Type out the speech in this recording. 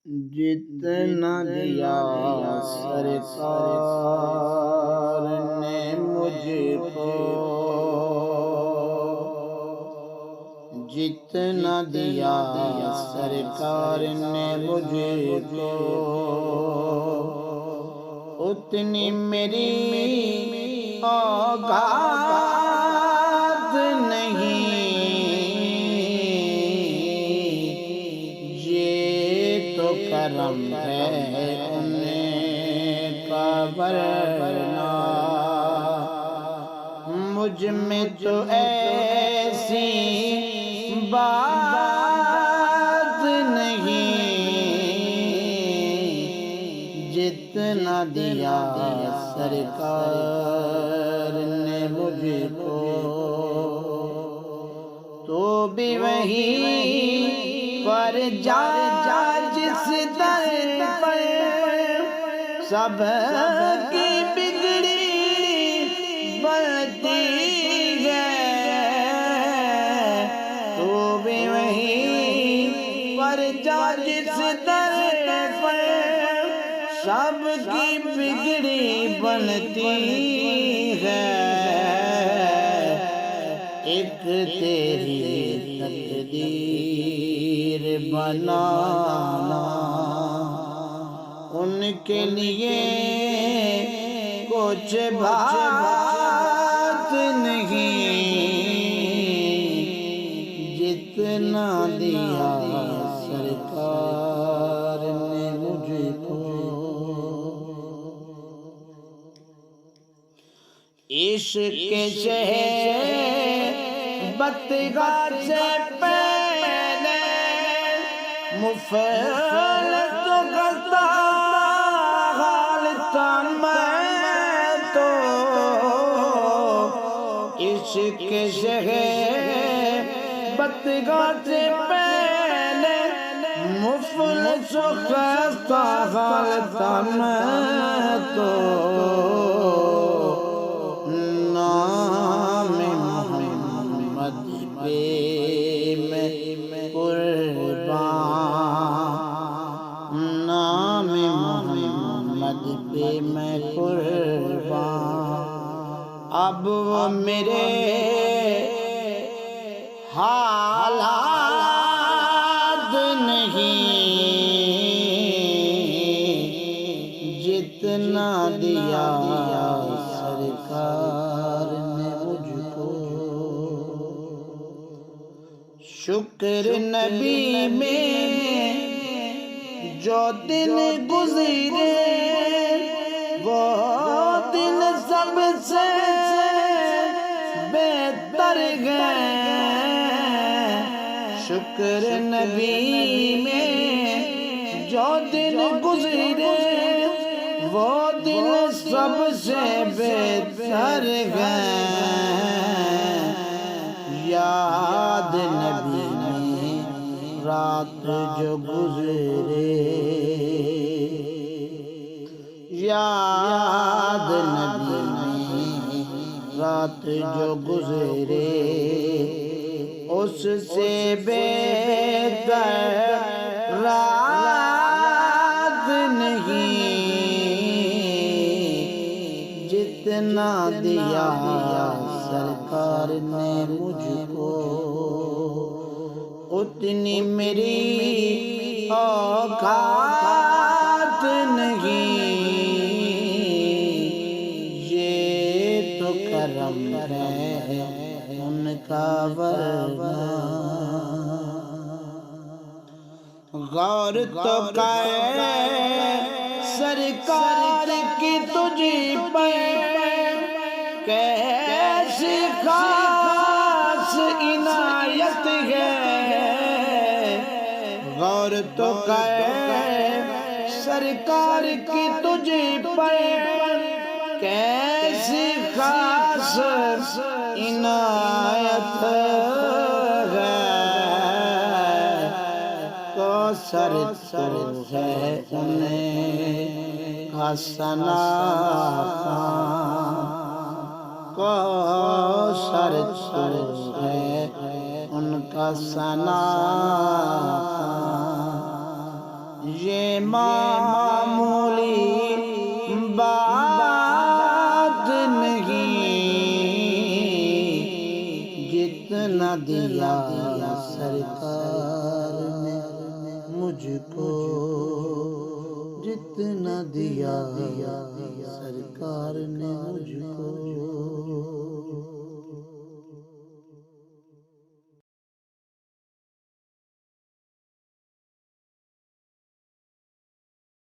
جتنا دیا سرکار نے مجھ کو، جتنا دیا سرکار نے مجھ کو، اتنی میری اوقات نہیں، یہ تو کرم ہے ان کا، ورنہ مجھ میں تو ایسی بات نہیں، جتنا دیا سرکار نے مجھ کو، تو بھی وہی پر جا جس در پر سب کی بگڑی بنتی ہے، تو بھی وہی پر جا جس در پر سب کی بگڑی بنتی ہے، ایک تیری تقدیر بنانا ان کے لیے کچھ بات نہیں، جتنا دیا سرکار نے مجھ کو، عشق کے شہبت سے پہلے مفلت کرتا حال تھا میں تو، عشق کے شہبت سے پہلے مفلس کرتا حال تھا میں تو، نام محمد پہ میں قربان، نام محمد پہ میں قربان، اب وہ میرے حالات نہیں، جتنا دیا سرکار نے مجھ کو، شکر نبی میں جو دن گزرے وہ دن سب سے بہتر گئے، شکر نبی میں جو دن گزرے وہ دن سب سے بہتر گئے، یاد نبی میں رات جو گزرے، یاد نبی میں رات جو گزرے، اس سے بہتر رات نہیں، جتنا دیا سرکار نے مجھ کو، اتنی میری اوقات نہیں، یہ تو کرم ہے ان کا، ورنہ غور تو کرے سرکار کی تجھ پر کیسی خاص عنایت ہے، غور تو کرے سرکار کی تجھ پر کیسی خاص عنایت ہے، کوثر تو ہے انہیں کا ثنا، کوثر تو ہے ان کا ثنا، یہ معمولی بات نہیں، جتنا دیا سرکار نے مجھ کو، جتنا دیا سرکار نے مجھ کو۔